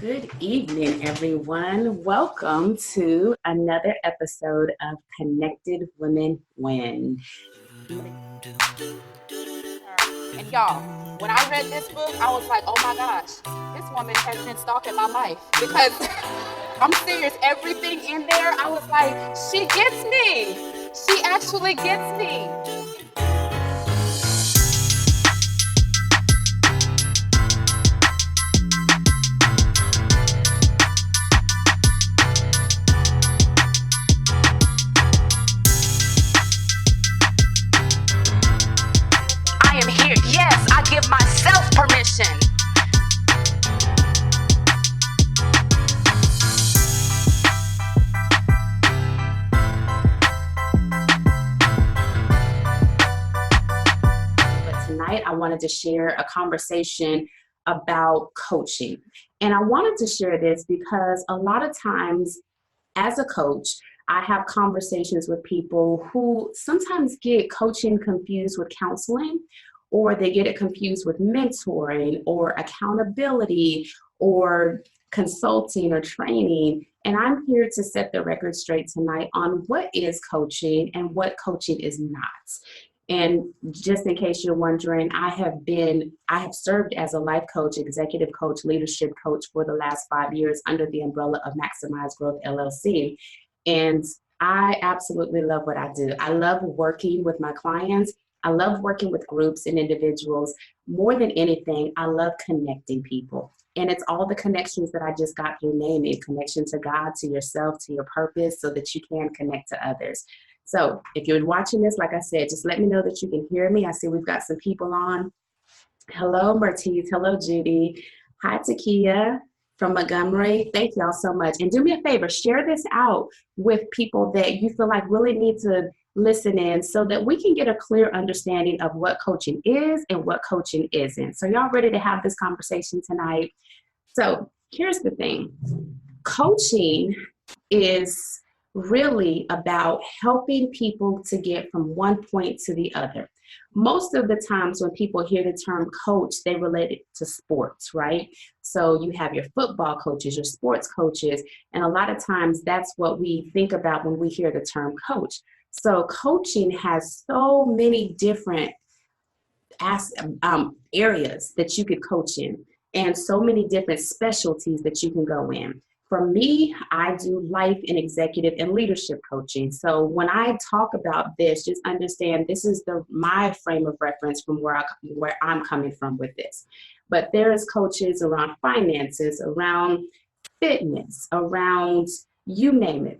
Good evening, everyone. Welcome to another episode of Connected Women Win. And y'all, when I read this book, I was like, oh my gosh, this woman has been stalking my life because I'm serious. Everything in there, I was like, she gets me. She actually gets me. I am here. Yes, I give myself permission. But tonight, I wanted to share a conversation about coaching. And I wanted to share this because a lot of times, as a coach, I have conversations with people who sometimes get coaching confused with counseling, or they get it confused with mentoring or accountability or consulting or training. And I'm here to set the record straight tonight on what is coaching and what coaching is not. And just in case you're wondering, I have served as a life coach, executive coach, leadership coach for the last 5 years under the umbrella of Maximize Growth LLC. And I absolutely love what I do. I love working with my clients. I love working with groups and individuals. More than anything, I love connecting people. And it's all the connections that I just got through naming: connection to God, to yourself, to your purpose, so that you can connect to others. So if you're watching this, like I said, just let me know that you can hear me. I see we've got some people on. Hello, Mertiz. Hello, Judy. Hi, Takia from Montgomery. Thank y'all so much. And do me a favor, share this out with people that you feel like really need to listen in so that we can get a clear understanding of what coaching is and what coaching isn't. So y'all ready to have this conversation tonight? So here's the thing. Coaching is really about helping people to get from one point to the other. Most of the times when people hear the term coach, they relate it to sports, right? So you have your football coaches, your sports coaches, and a lot of times that's what we think about when we hear the term coach. So coaching has so many different areas that you could coach in, and so many different specialties that you can go in. For me, I do life and executive and leadership coaching. So when I talk about this, just understand this is my frame of reference from where I'm coming from with this. But there's coaches around finances, around fitness, around you name it.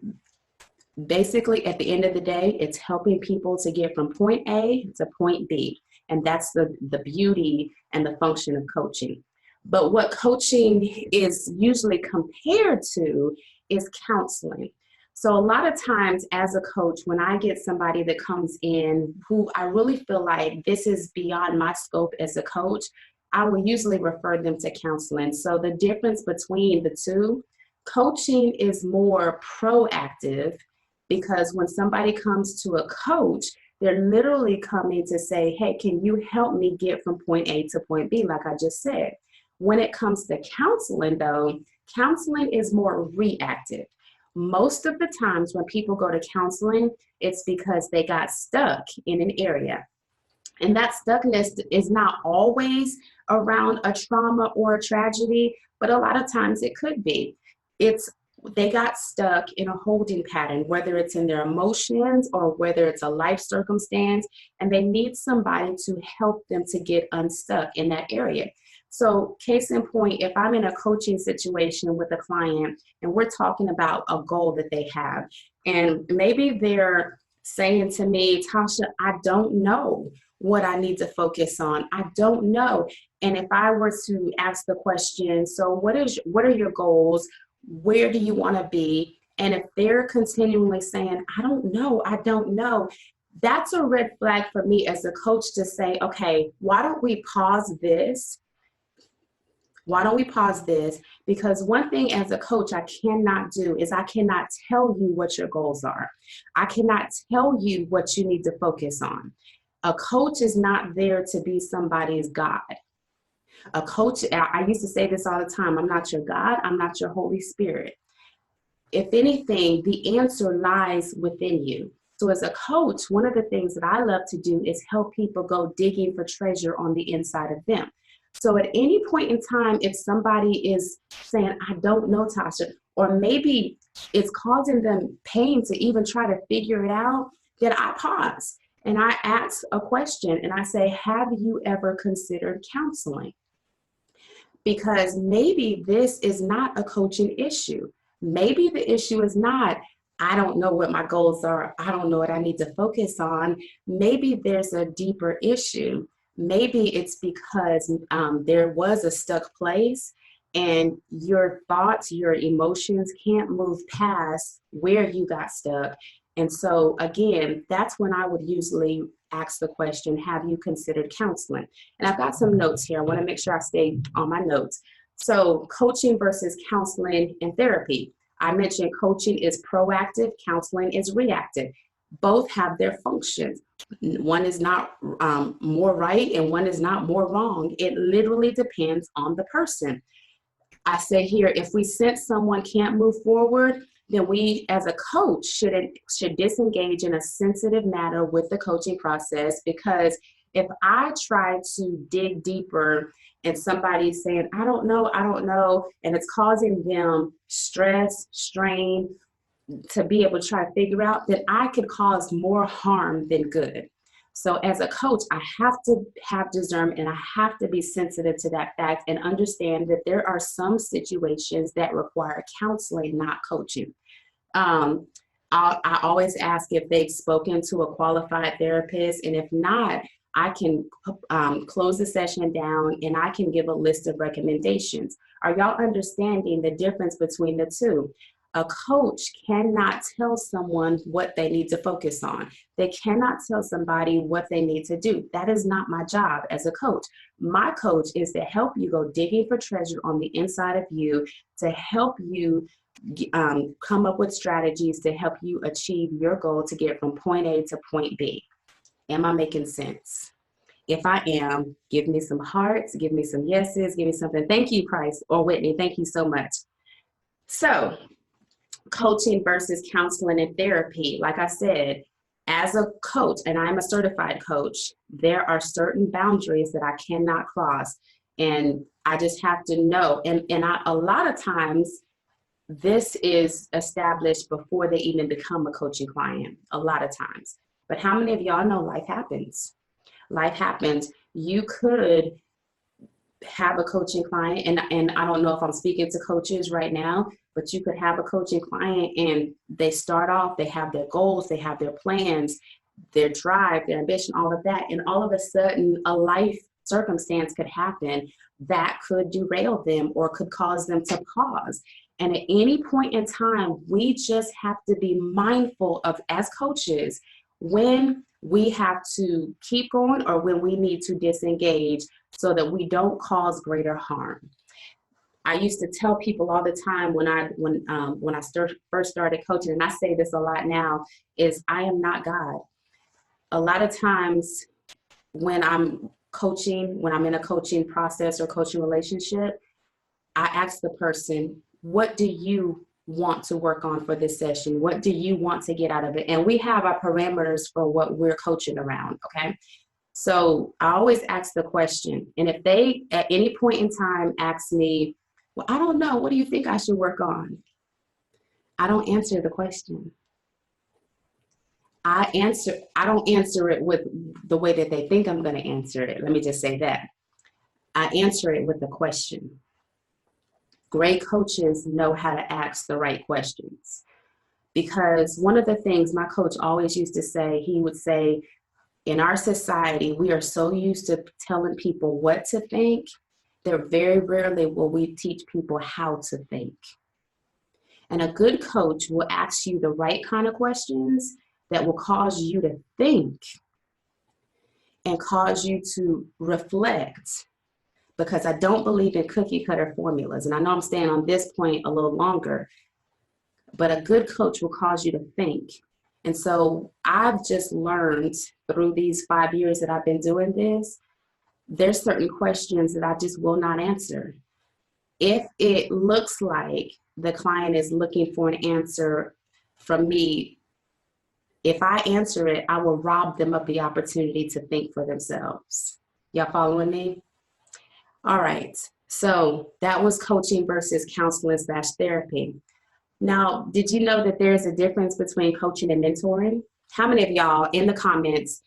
Basically, at the end of the day, it's helping people to get from point A to point B. And that's the beauty and the function of coaching. But what coaching is usually compared to is counseling. So a lot of times as a coach, when I get somebody that comes in who I really feel like this is beyond my scope as a coach, I will usually refer them to counseling. So the difference between the two, coaching is more proactive, because when somebody comes to a coach, they're literally coming to say, hey, can you help me get from point A to point B, like I just said. When it comes to counseling, though, counseling is more reactive. Most of the times when people go to counseling, it's because they got stuck in an area. And that stuckness is not always around a trauma or a tragedy, but a lot of times it could be. They got stuck in a holding pattern, whether it's in their emotions or whether it's a life circumstance, and they need somebody to help them to get unstuck in that area. So case in point, if I'm in a coaching situation with a client and we're talking about a goal that they have, and maybe they're saying to me, Tasha, I don't know what I need to focus on. I don't know. And if I were to ask the question, so what are your goals? Where do you want to be? And if they're continually saying, I don't know, that's a red flag for me as a coach to say, okay, why don't we pause this? Because one thing as a coach I cannot do is I cannot tell you what your goals are. I cannot tell you what you need to focus on. A coach is not there to be somebody's God. A coach, I used to say this all the time, I'm not your God, I'm not your Holy Spirit. If anything, the answer lies within you. So as a coach, one of the things that I love to do is help people go digging for treasure on the inside of them. So at any point in time, if somebody is saying, I don't know, Tasha, or maybe it's causing them pain to even try to figure it out, then I pause and I ask a question and I say, have you ever considered counseling? Because maybe this is not a coaching issue. Maybe the issue is not, I don't know what my goals are, I don't know what I need to focus on. Maybe there's a deeper issue. Maybe it's because there was a stuck place and your thoughts, your emotions can't move past where you got stuck. And so, again, that's when I would usually ask the question, have you considered counseling? And I've got some notes here. I want to make sure I stay on my notes. So, coaching versus counseling and therapy. I mentioned coaching is proactive, counseling is reactive. Both have their functions. One is not more right and one is not more wrong. It literally depends on the person. I say here, if we sense someone can't move forward, then we as a coach should disengage in a sensitive manner with the coaching process, because if I try to dig deeper and somebody's saying, I don't know, and it's causing them stress, strain, to be able to try to figure out, that I could cause more harm than good. So as a coach, I have to have discernment and I have to be sensitive to that fact and understand that there are some situations that require counseling, not coaching. Um, I always ask if they've spoken to a qualified therapist, and if not, I can close the session down and I can give a list of recommendations. Are y'all understanding the difference between the two? A coach cannot tell someone what they need to focus on. They cannot tell somebody what they need to do. That is not my job as a coach. My coach is to help you go digging for treasure on the inside of you, to help you come up with strategies to help you achieve your goal to get from point A to point B. Am I making sense? If I am, give me some hearts, give me some yeses, give me something. Thank you, Price or Whitney. Thank you so much. So, coaching versus counseling and therapy. Like I said, as a coach, and I'm a certified coach, there are certain boundaries that I cannot cross. And I just have to know. And a lot of times, this is established before they even become a coaching client, a lot of times. But how many of y'all know life happens? Life happens. You could have a coaching client, and I don't know if I'm speaking to coaches right now, but you could have a coaching client and they start off, they have their goals, they have their plans, their drive, their ambition, all of that. And all of a sudden, a life circumstance could happen that could derail them or could cause them to pause. And at any point in time, we just have to be mindful of, as coaches, when we have to keep going or when we need to disengage so that we don't cause greater harm. I used to tell people all the time when I first started coaching, and I say this a lot now, is I am not God. A lot of times when I'm coaching, when I'm in a coaching process or coaching relationship, I ask the person, what do you want to work on for this session? What do you want to get out of it? And we have our parameters for what we're coaching around, okay? So I always ask the question. And if they, at any point in time, ask me, well, I don't know, what do you think I should work on? I don't answer the question. I don't answer it with the way that they think I'm going to answer it. Let me just say that. I answer it with a question. Great coaches know how to ask the right questions. Because one of the things my coach always used to say, he would say, in our society, we are so used to telling people what to think that very rarely will we teach people how to think. And a good coach will ask you the right kind of questions that will cause you to think and cause you to reflect. Because I don't believe in cookie cutter formulas. And I know I'm staying on this point a little longer, but a good coach will cause you to think. And so I've just learned through these 5 years that I've been doing this, There's certain questions that I just will not answer. If it looks like the client is looking for an answer from me, if I answer it, I will rob them of the opportunity to think for themselves. Y'all following me? All right. So that was coaching versus counseling / therapy. Now, did you know that there's a difference between coaching and mentoring? How many of y'all in the comments,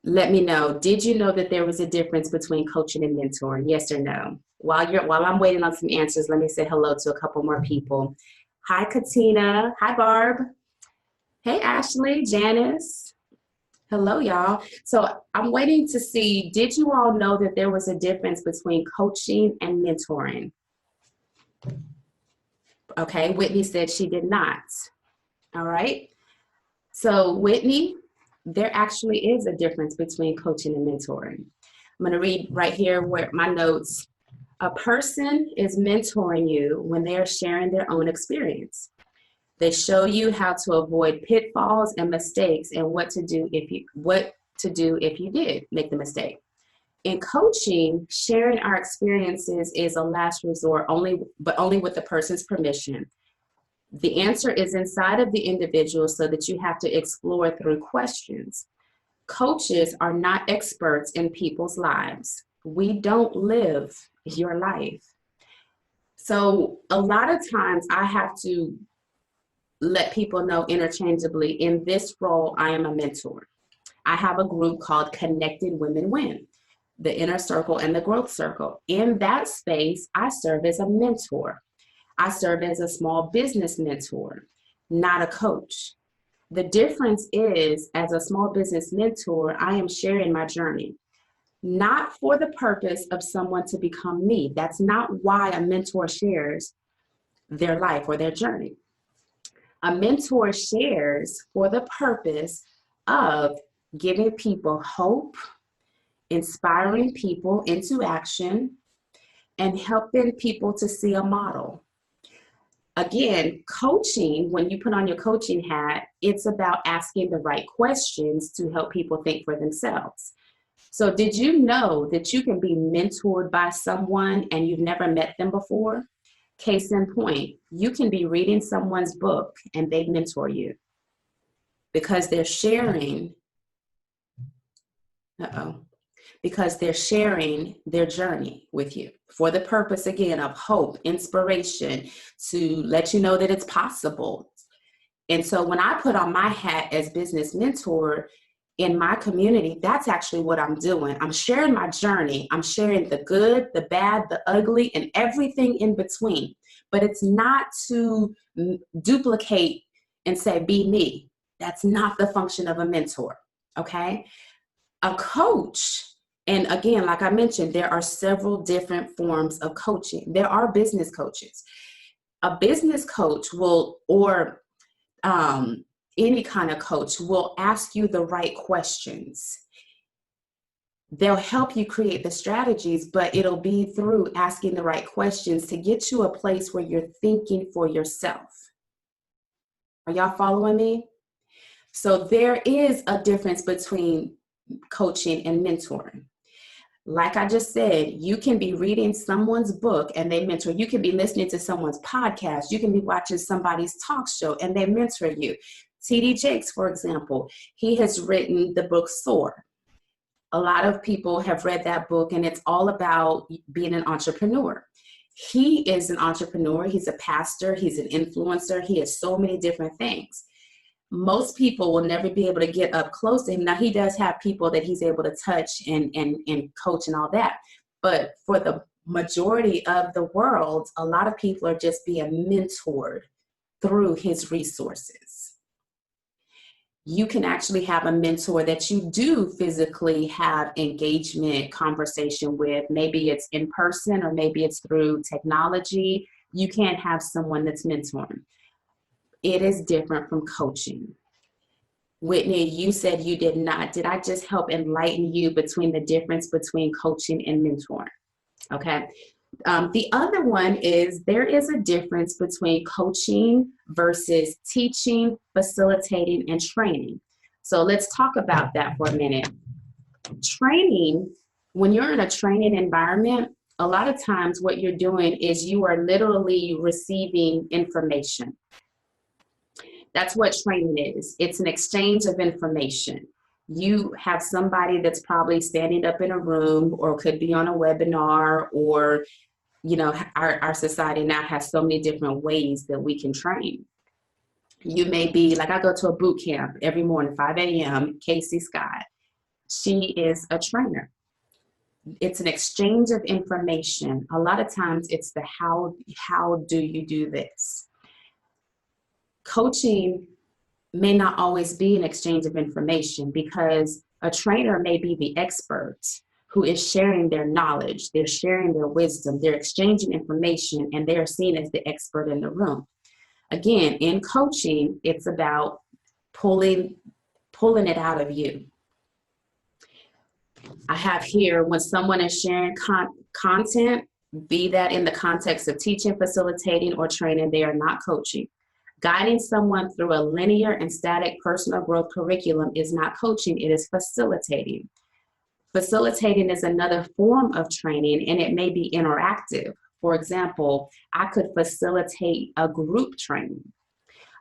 let me know, did you know that there was a difference between coaching and mentoring? Yes or no? While I'm waiting on some answers, let me say hello to a couple more people. Hi, Katina. Hi, Barb. Hey, Ashley, Janice. Hello, y'all. So I'm waiting to see, did you all know that there was a difference between coaching and mentoring? Okay, Whitney said she did not. All right. So Whitney, there actually is a difference between coaching and mentoring. I'm going to read right here where my notes. A person is mentoring you when they are sharing their own experience. They show you how to avoid pitfalls and mistakes and what to do if you did make the mistake. In coaching, sharing our experiences is a last resort, but only with the person's permission. The answer is inside of the individual so that you have to explore through questions. Coaches are not experts in people's lives. We don't live your life. So a lot of times I have to let people know interchangeably, in this role, I am a mentor. I have a group called Connected Women Win, the inner circle and the growth circle. In that space, I serve as a mentor. I serve as a small business mentor, not a coach. The difference is, as a small business mentor, I am sharing my journey, not for the purpose of someone to become me. That's not why a mentor shares their life or their journey. A mentor shares for the purpose of giving people hope, inspiring people into action, and helping people to see a model. Again, coaching, when you put on your coaching hat, it's about asking the right questions to help people think for themselves. So did you know that you can be mentored by someone and you've never met them before? Case in point, you can be reading someone's book and they mentor you because they're sharing, because they're sharing their journey with you for the purpose, again, of hope, inspiration, to let you know that it's possible. And so when I put on my hat as business mentor in my community, that's actually what I'm doing. I'm sharing my journey. I'm sharing the good, the bad, the ugly, and everything in between. But it's not to duplicate and say, be me. That's not the function of a mentor, okay? A coach, and again, like I mentioned, there are several different forms of coaching. There are business coaches. A business coach will, or any kind of coach will ask you the right questions. They'll help you create the strategies, but it'll be through asking the right questions to get you a place where you're thinking for yourself. Are y'all following me? So there is a difference between coaching and mentoring. Like I just said, you can be reading someone's book and they mentor. You can be listening to someone's podcast. You can be watching somebody's talk show and they mentor you. T.D. Jakes, for example, he has written the book Soar. A lot of people have read that book and it's all about being an entrepreneur. He is an entrepreneur. He's a pastor. He's an influencer. He has so many different things. Most people will never be able to get up close to him. Now, he does have people that he's able to touch and coach and all that. But for the majority of the world, a lot of people are just being mentored through his resources. You can actually have a mentor that you do physically have engagement, conversation with. Maybe it's in person or maybe it's through technology. You can't have someone that's mentoring. It is different from coaching. Whitney, you said you did not. Did I just help enlighten you between the difference between coaching and mentoring? Okay. The other one is there is a difference between coaching versus teaching, facilitating, and training. So let's talk about that for a minute. Training When you're in a training environment, a lot of times what you're doing is you are literally receiving information. That's what training is. It's an exchange of information. You have somebody that's probably standing up in a room or could be on a webinar, or, you know, our society now has so many different ways that we can train. You may be, like I go to a boot camp every morning, 5 a.m., Casey Scott. She is a trainer. It's an exchange of information. A lot of times it's the how do you do this? Coaching may not always be an exchange of information, because a trainer may be the expert who is sharing their knowledge, they're sharing their wisdom, they're exchanging information, and they are seen as the expert in the room. Again, in coaching, it's about pulling it out of you. I have here, when someone is sharing content, be that in the context of teaching, facilitating, or training, they are not coaching. Guiding someone through a linear and static personal growth curriculum is not coaching, it is facilitating. Facilitating is another form of training, and it may be interactive. For example, I could facilitate a group training.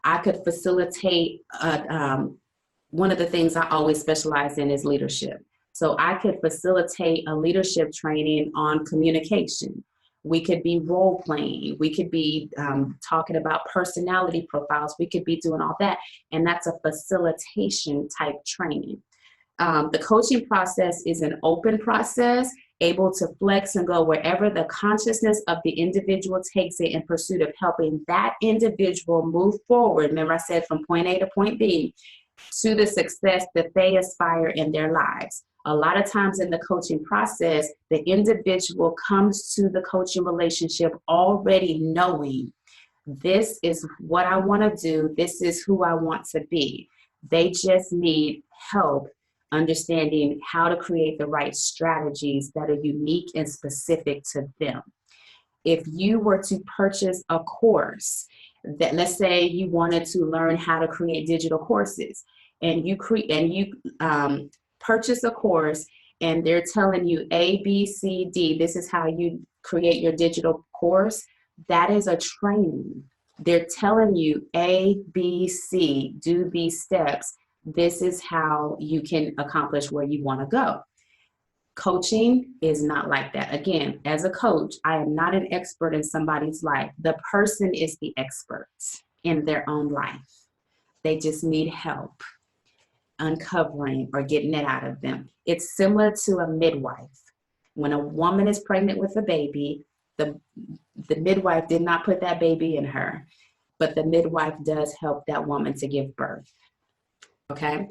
I could facilitate, one of the things I always specialize in is leadership. So I could facilitate a leadership training on communication. We could be role playing. We could be talking about personality profiles. We could be doing all that. And that's a facilitation type training. The coaching process is an open process, able to flex and go wherever the consciousness of the individual takes it in pursuit of helping that individual move forward. Remember I said from point A to point B, to the success that they aspire in their lives. A lot of times in the coaching process, the individual comes to the coaching relationship already knowing, this is what I want to do, this is who I want to be. They just need help understanding how to create the right strategies that are unique and specific to them. If you were to purchase a course, that, let's say you wanted to learn how to create digital courses, and you purchase a course, and they're telling you A, B, C, D, this is how you create your digital course, that is a training. They're telling you A, B, C, do these steps. This is how you can accomplish where you want to go. Coaching is not like that. Again, as a coach, I am not an expert in somebody's life. The person is the expert in their own life. They just need help uncovering or getting it out of them. It's similar to a midwife. When a woman is pregnant with a baby, the midwife did not put that baby in her, but the midwife does help that woman to give birth. Okay?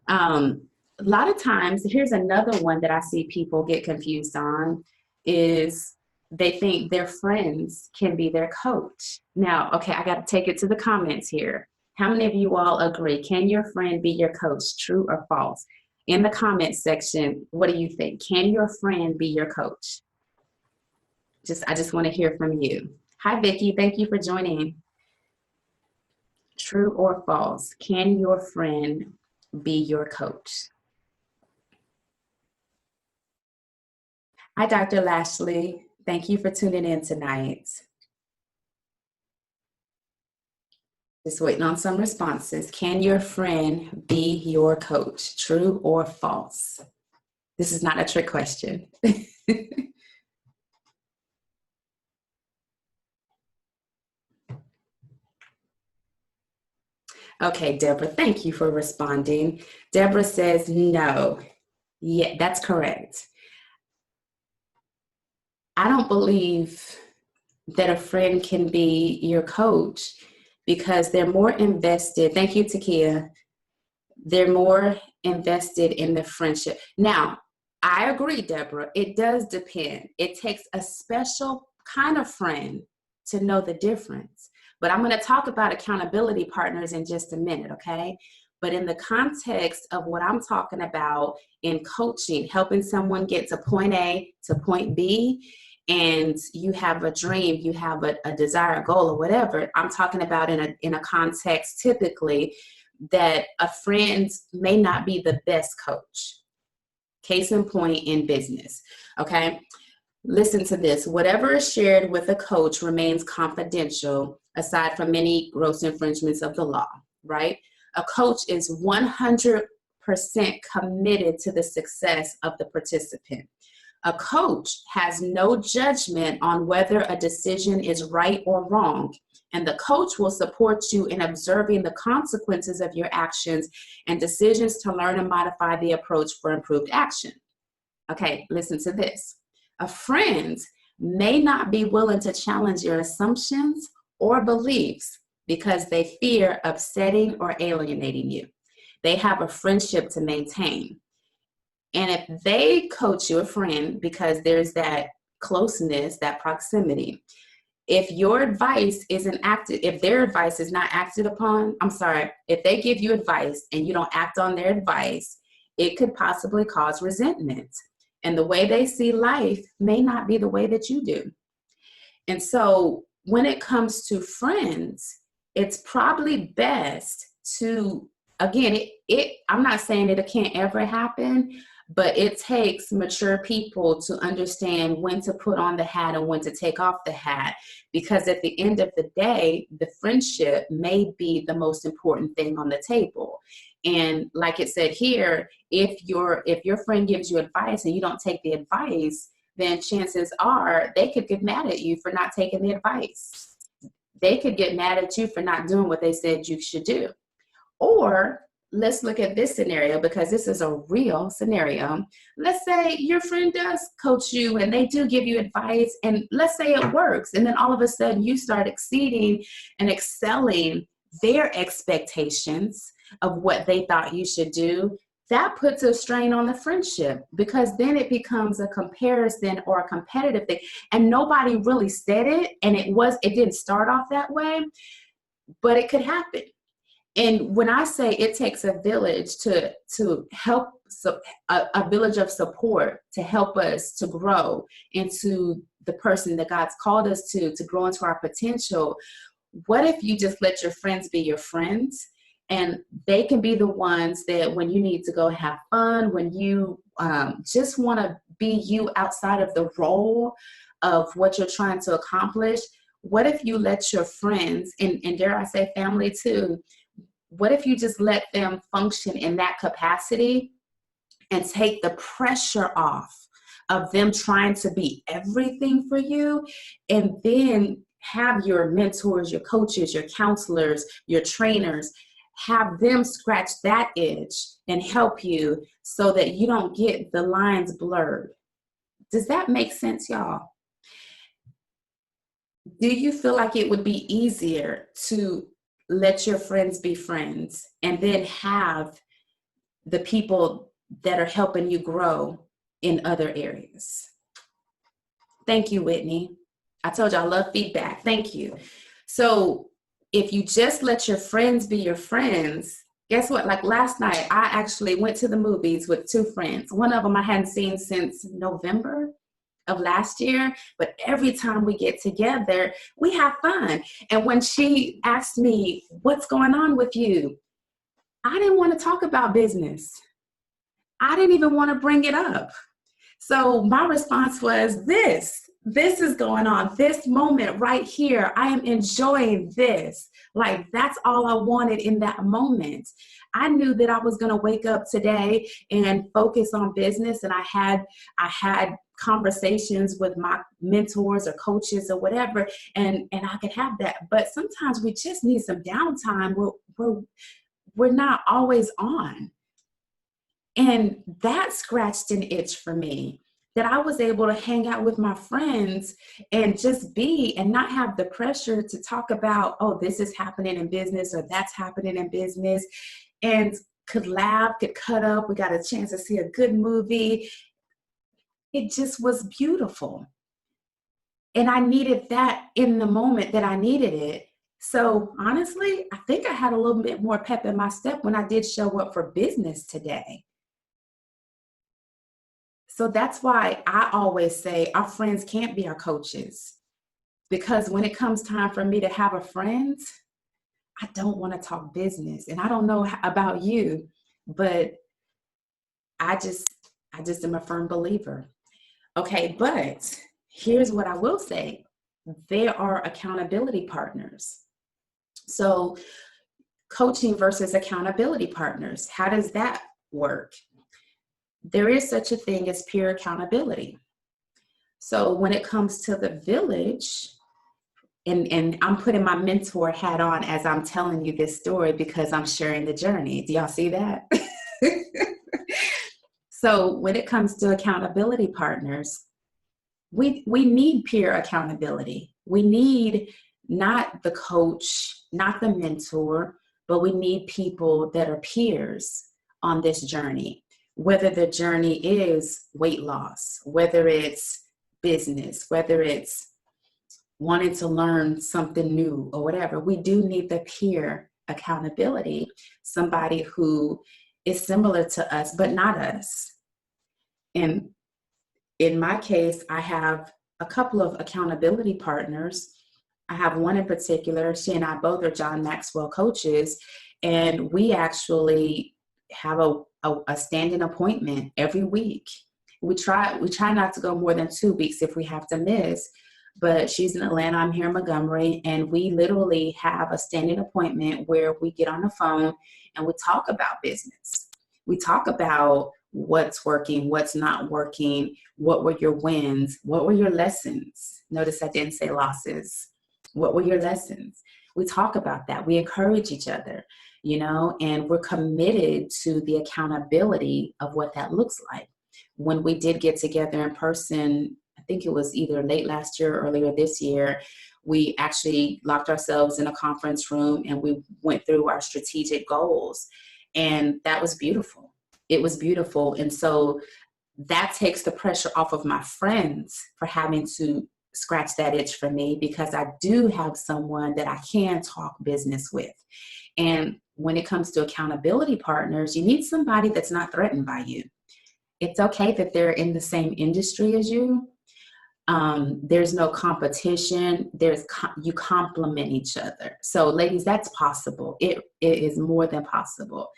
A lot of times, here's another one that I see people get confused on, is they think their friends can be their coach. Now, okay, I got to take it to the comments here. How many of you all agree? Can your friend be your coach? True or false? In the comment section, what do you think? Can your friend be your coach? I just want to hear from you. Hi, Vicki. Thank you for joining. True or false? Can your friend be your coach? Hi, Dr. Lashley. Thank you for tuning in tonight. Just waiting on some responses. Can your friend be your coach? True or false? This is not a trick question. Okay, Deborah, thank you for responding. Deborah says no. Yeah, that's correct. I don't believe that a friend can be your coach because they're more invested. Thank you, Takia. They're more invested in the friendship. Now, I agree, Deborah. It does depend. It takes a special kind of friend to know the difference. But I'm going to talk about accountability partners in just a minute, okay? But in the context of what I'm talking about in coaching, helping someone get to point A to point B, and you have a dream, you have a desire, a goal, or whatever, I'm talking about in a context typically that a friend may not be the best coach. Case in point in business, okay? Listen to this. Whatever is shared with a coach remains confidential, aside from any gross infringements of the law, right? A coach is 100% committed to the success of the participant. A coach has no judgment on whether a decision is right or wrong, and the coach will support you in observing the consequences of your actions and decisions to learn and modify the approach for improved action. Okay, listen to this. A friend may not be willing to challenge your assumptions or beliefs because they fear upsetting or alienating you. They have a friendship to maintain. And if they coach you, a friend, because there's that closeness, that proximity, if your advice isn't acted, if their advice is not acted upon, if they give you advice and you don't act on their advice, it could possibly cause resentment. And the way they see life may not be the way that you do. And so when it comes to friends, it's probably best to, again, I'm not saying that it can't ever happen, but it takes mature people to understand when to put on the hat and when to take off the hat, because at the end of the day, the friendship may be the most important thing on the table. And like it said here, if your friend gives you advice and you don't take the advice, then chances are they could get mad at you for not taking the advice. They could get mad at you for not doing what they said you should do. Or let's look at this scenario, because this is a real scenario. Let's say your friend does coach you and they do give you advice, and let's say it works. And then all of a sudden you start exceeding and excelling their expectations of what they thought you should do. That puts a strain on the friendship, because then it becomes a comparison or a competitive thing. And nobody really said it, and it didn't start off that way, but it could happen. And when I say it takes a village to help, a village of support to help us to grow into the person that God's called us to grow into our potential, what if you just let your friends be your friends? And they can be the ones that when you need to go have fun, when you just want to be you outside of the role of what you're trying to accomplish. What if you let your friends, and dare I say family too, what if you just let them function in that capacity and take the pressure off of them trying to be everything for you, and then have your mentors, your coaches, your counselors, your trainers, have them scratch that itch and help you so that you don't get the lines blurred. Does that make sense, y'all? Do you feel like it would be easier to let your friends be friends and then have the people that are helping you grow in other areas? Thank you, Whitney. I told you I love feedback. Thank you. So if you just let your friends be your friends, guess what? Like last night, I actually went to the movies with two friends. One of them I hadn't seen since November of last year, but every time we get together, we have fun. And when she asked me, what's going on with you? I didn't want to talk about business. I didn't even want to bring it up. So my response was this is going on, this moment right here. I am enjoying this. Like, that's all I wanted in that moment. I knew that I was going to wake up today and focus on business. And I had conversations with my mentors or coaches or whatever, and I could have that. But sometimes we just need some downtime. We're not always on. And that scratched an itch for me, that I was able to hang out with my friends and just be, and not have the pressure to talk about, oh, this is happening in business or that's happening in business, and could laugh, could cut up. We got a chance to see a good movie. It just was beautiful. And I needed that in the moment that I needed it. So honestly, I think I had a little bit more pep in my step when I did show up for business today. So that's why I always say our friends can't be our coaches, because when it comes time for me to have a friend, I don't want to talk business. And I don't know about you, but I I just am a firm believer. Okay, but here's what I will say. There are accountability partners. So coaching versus accountability partners, how does that work? There is such a thing as peer accountability. So when it comes to the village, and I'm putting my mentor hat on as I'm telling you this story because I'm sharing the journey. Do y'all see that? So when it comes to accountability partners, we need peer accountability. We need not the coach, not the mentor, but we need people that are peers on this journey. Whether the journey is weight loss, whether it's business, whether it's wanting to learn something new or whatever, we do need the peer accountability, somebody who is similar to us, but not us. And in my case, I have a couple of accountability partners. I have one in particular. She and I both are John Maxwell coaches, and we actually have a standing appointment every week. We try not to go more than 2 weeks if we have to miss. But she's in Atlanta, I'm here in Montgomery, and we literally have a standing appointment where we get on the phone and we talk about business. We talk about what's working, what's not working, what were your wins, what were your lessons. Notice I didn't say losses. What were your lessons? We talk about that. We encourage each other, and we're committed to the accountability of what that looks like. When we did get together in person, I think it was either late last year or earlier this year, we actually locked ourselves in a conference room and we went through our strategic goals. And that was beautiful. It was beautiful. And so that takes the pressure off of my friends for having to scratch that itch for me, because I do have someone that I can talk business with. And when it comes to accountability partners, you need somebody that's not threatened by you. It's okay that they're in the same industry as you. There's no competition. You complement each other. So ladies, that's possible. It is more than possible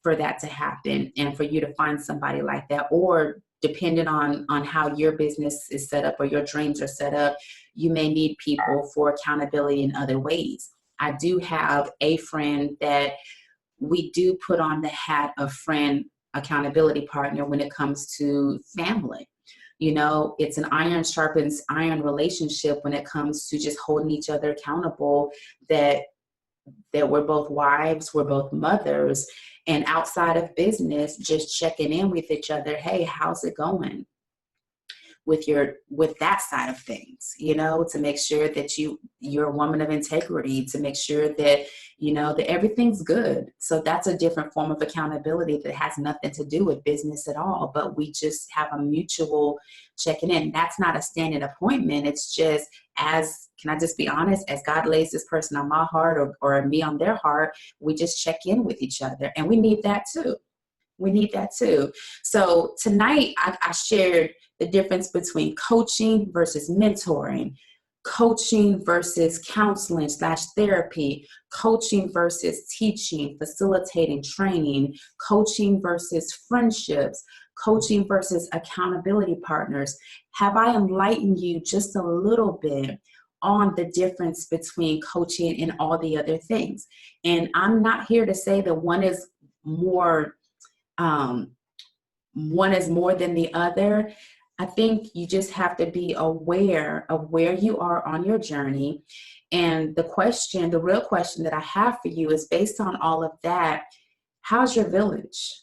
for that to happen and for you to find somebody like that, or depending on how your business is set up or your dreams are set up, you may need people for accountability in other ways. I do have a friend that we do put on the hat of friend accountability partner when it comes to family. It's an iron sharpens iron relationship when it comes to just holding each other accountable, that we're both wives, we're both mothers, and outside of business, just checking in with each other. Hey, how's it going with that side of things, to make sure that you're a woman of integrity, to make sure that, that everything's good. So that's a different form of accountability that has nothing to do with business at all, but we just have a mutual checking in. That's not a standing appointment. It's just, can I just be honest, as God lays this person on my heart or me on their heart, we just check in with each other, and we need that too. We need that too. So tonight I shared the difference between coaching versus mentoring, coaching versus counseling / therapy, coaching versus teaching, facilitating, training, coaching versus friendships, coaching versus accountability partners. Have I enlightened you just a little bit on the difference between coaching and all the other things? And I'm not here to say that one is more than the other. I think you just have to be aware of where you are on your journey. And the real question that I have for you is, based on all of that, how's your village?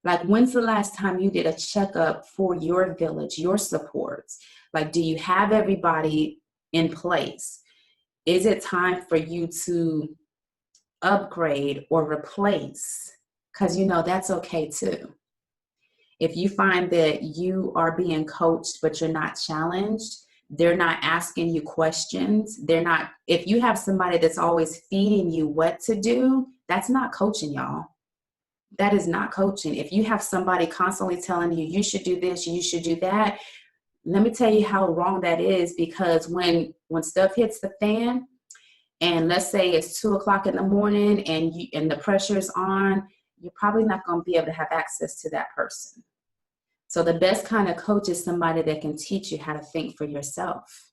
Like, when's the last time you did a checkup for your village, your supports? Like, do you have everybody in place? Is it time for you to upgrade or replace? Because that's okay too. If you find that you are being coached but you're not challenged, they're not asking you questions, if you have somebody that's always feeding you what to do, that's not coaching, y'all. That is not coaching. If you have somebody constantly telling you, you should do this, you should do that, let me tell you how wrong that is, because when stuff hits the fan, and let's say it's 2:00 in the morning and the pressure's on, you're probably not going to be able to have access to that person. So the best kind of coach is somebody that can teach you how to think for yourself,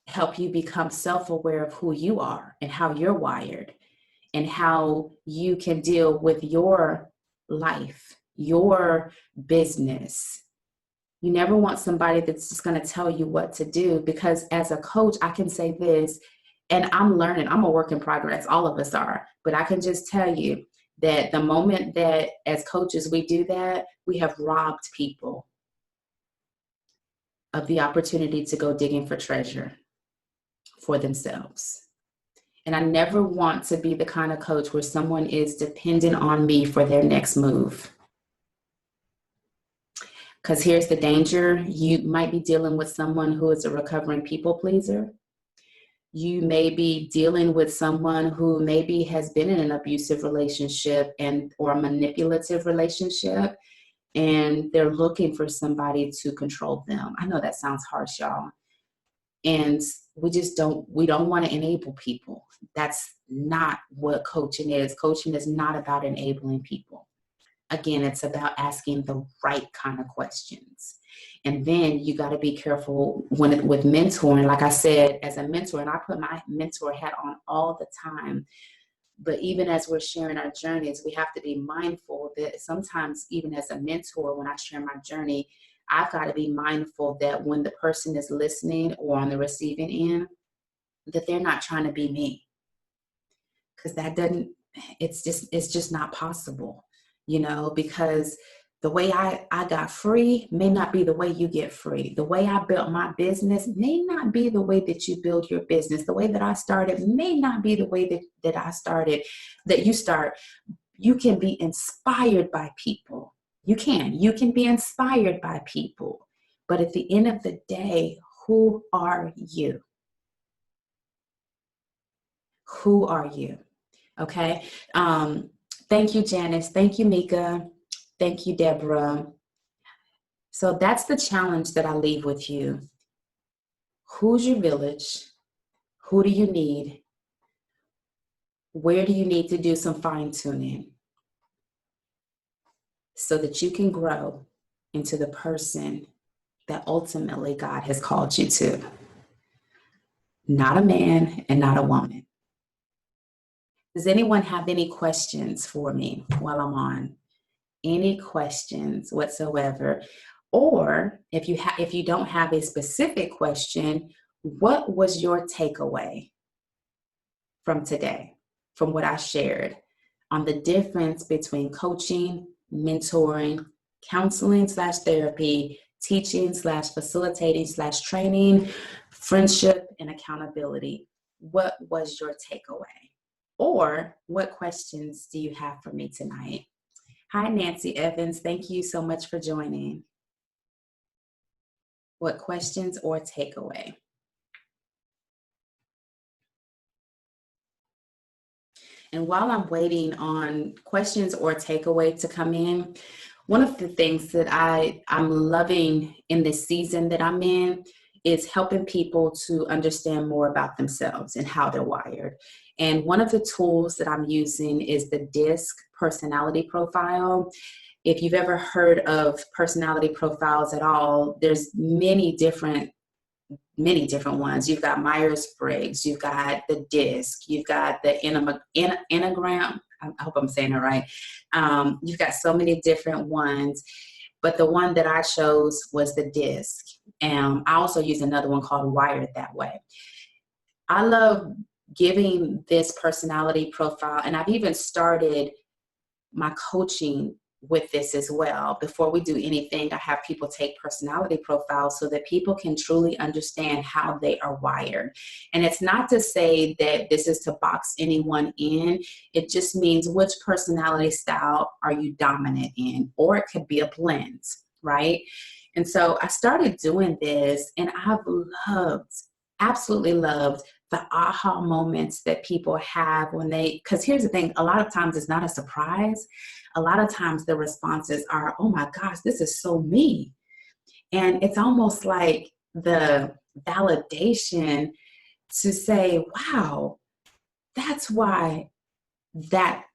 help you become self-aware of who you are and how you're wired and how you can deal with your life, your business. You never want somebody that's just going to tell you what to do, because as a coach, I can say this, and I'm learning, I'm a work in progress, all of us are, but I can just tell you that the moment that as coaches we do that, we have robbed people of the opportunity to go digging for treasure for themselves. And I never want to be the kind of coach where someone is dependent on me for their next move. Because here's the danger. You might be dealing with someone who is a recovering people pleaser. You may be dealing with someone who maybe has been in an abusive relationship or a manipulative relationship, and they're looking for somebody to control them. I know that sounds harsh, y'all. And we don't want to enable people. That's not what coaching is. Coaching is not about enabling people. Again, it's about asking the right kind of questions. And then you got to be careful with mentoring. Like I said, as a mentor, and I put my mentor hat on all the time, but even as we're sharing our journeys, we have to be mindful that sometimes, even as a mentor, when I share my journey, I've got to be mindful that when the person is listening or on the receiving end, that they're not trying to be me. Because it's just not possible, because the way I got free may not be the way you get free. The way I built my business may not be the way that you build your business. The way that I started may not be the way that I started, that you start. You can be inspired by people. You can be inspired by people. But at the end of the day, who are you? Who are you? Okay. Thank you, Janice. Thank you, Mika. Thank you, Deborah. So that's the challenge that I leave with you. Who's your village? Who do you need? Where do you need to do some fine tuning so that you can grow into the person that ultimately God has called you to? Not a man and not a woman. Does anyone have any questions for me while I'm on? Any questions whatsoever? Or if you don't have a specific question, what was your takeaway from today, from what I shared on the difference between coaching, mentoring, counseling/therapy, teaching/facilitating/training, friendship, and accountability? What was your takeaway? Or what questions do you have for me tonight? Hi, Nancy Evans. Thank you so much for joining. What questions or takeaway? And while I'm waiting on questions or takeaway to come in, one of the things that I'm loving in this season that I'm in is helping people to understand more about themselves and how they're wired. And one of the tools that I'm using is the DISC personality profile. If you've ever heard of personality profiles at all, there's many different ones. You've got Myers-Briggs, you've got the DISC, you've got the Enneagram. I hope I'm saying it right. You've got so many different ones, but the one that I chose was the DISC. I also use another one called Wired That Way. I love giving this personality profile, and I've even started my coaching with this as well. Before we do anything, I have people take personality profiles so that people can truly understand how they are wired. And it's not to say that this is to box anyone in. It just means which personality style are you dominant in, or it could be a blend, right? And so I started doing this, and I've absolutely loved the aha moments that people have because here's the thing, a lot of times it's not a surprise. A lot of times the responses are, oh my gosh, this is so me. And it's almost like the validation to say, wow, that's why that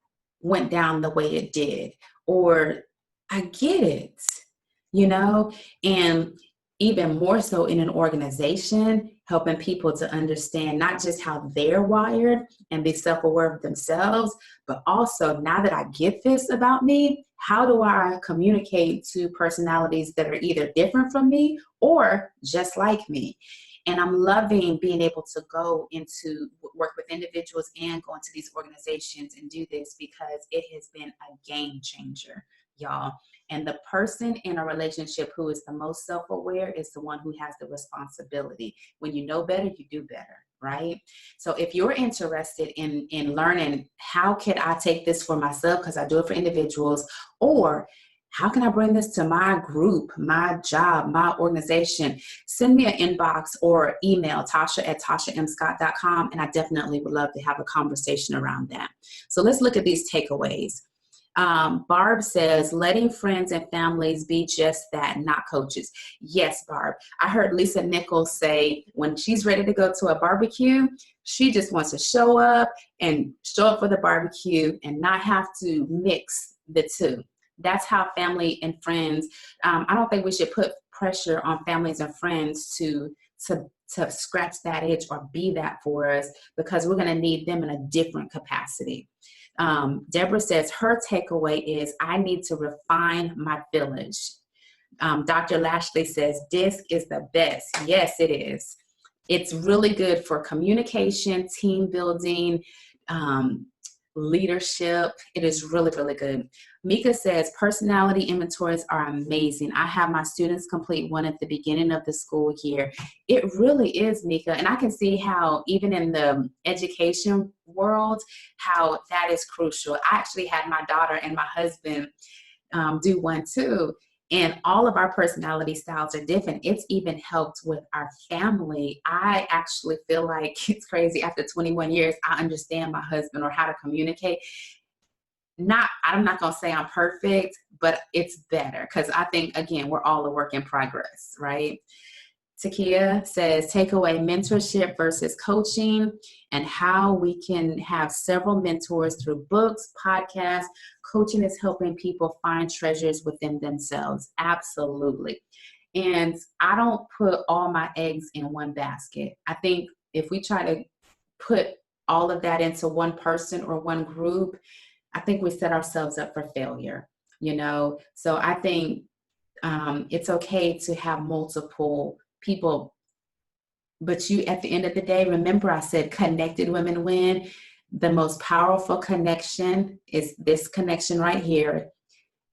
went down the way it did, or I get it, you know, and even more so in an organization, helping people to understand not just how they're wired and be self-aware of themselves, but also now that I get this about me, how do I communicate to personalities that are either different from me or just like me? And I'm loving being able to go into work with individuals and go into these organizations and do this because it has been a game changer, y'all. And the person in a relationship who is the most self-aware is the one who has the responsibility. When you know better, you do better, right? So if you're interested in learning, how can I take this for myself, because I do it for individuals, or how can I bring this to my group, my job, my organization? Send me an inbox or email, tasha@tashamscott.com, and I definitely would love to have a conversation around that. So let's look at these takeaways. Barb says, letting friends and families be just that, not coaches. Yes, Barb. I heard Lisa Nichols say when she's ready to go to a barbecue, she just wants to show up for the barbecue and not have to mix the two. That's how family and friends, I don't think we should put pressure on families and friends to scratch that itch or be that for us, because we're going to need them in a different capacity. Deborah says her takeaway is, I need to refine my village. Dr. Lashley says DISC is the best. Yes, it is. It's really good for communication, team building, leadership. It is really, really good. Mika says personality inventories are amazing. I have my students complete one at the beginning of the school year. It really is, Mika. And I can see how even in the education world, how that is crucial. I actually had my daughter and my husband do one too. And all of our personality styles are different. It's even helped with our family. I actually feel like it's crazy. After 21 years, I understand my husband, or how to communicate. I'm not going to say I'm perfect, but it's better, because I think, again, we're all a work in progress, right? Takia says, takeaway mentorship versus coaching, and how we can have several mentors through books, podcasts. Coaching is helping people find treasures within themselves. Absolutely. And I don't put all my eggs in one basket. I think if we try to put all of that into one person or one group, I think we set ourselves up for failure, you know? So I think it's okay to have multiple people, but you, at the end of the day, remember I said connected women win. The most powerful connection is this connection right here,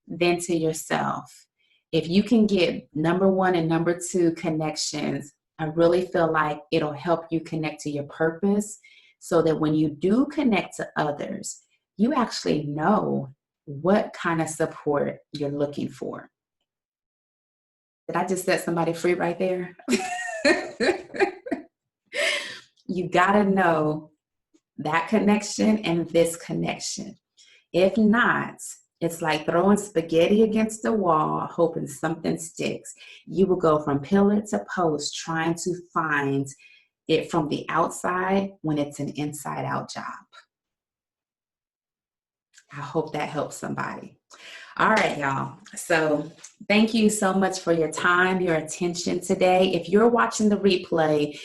then to yourself. If you can get number one and number two connections, I really feel like it'll help you connect to your purpose, so that when you do connect to others, you actually know what kind of support you're looking for. Did I just set somebody free right there? You got to know that connection and this connection. If not, it's like throwing spaghetti against the wall, hoping something sticks. You will go from pillar to post trying to find it from the outside when it's an inside out job. I hope that helps somebody. All right, y'all. So thank you so much for your time, your attention today. If you're watching the replay,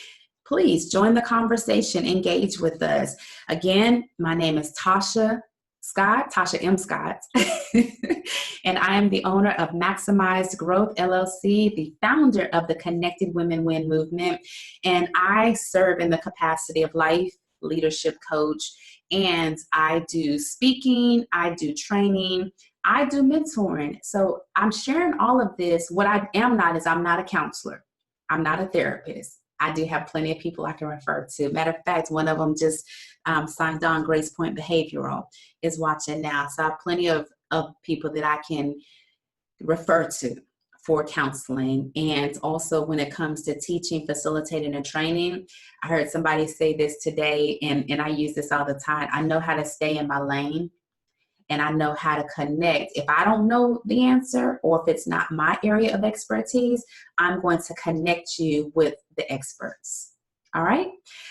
please join the conversation, engage with us. Again, my name is Tasha Scott, Tasha M. Scott, and I am the owner of Maximized Growth LLC, the founder of the Connected Women Win movement, and I serve in the capacity of life leadership coach, and I do speaking, I do training, I do mentoring. So I'm sharing all of this. What I am not is I'm not a counselor. I'm not a therapist. I do have plenty of people I can refer to. Matter of fact, one of them just signed on. Grace Point Behavioral is watching now. So I have plenty of people that I can refer to for counseling. And also when it comes to teaching, facilitating, and training, I heard somebody say this today, and I use this all the time. I know how to stay in my lane, and I know how to connect. If I don't know the answer, or if it's not my area of expertise, I'm going to connect you with the experts. All right.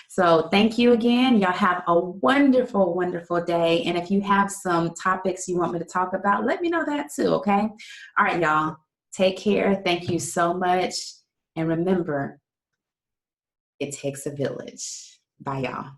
So thank you again. Y'all have a wonderful, wonderful day. And if you have some topics you want me to talk about, let me know that too. Okay. All right, y'all. Take care. Thank you so much. And remember, it takes a village. Bye, y'all.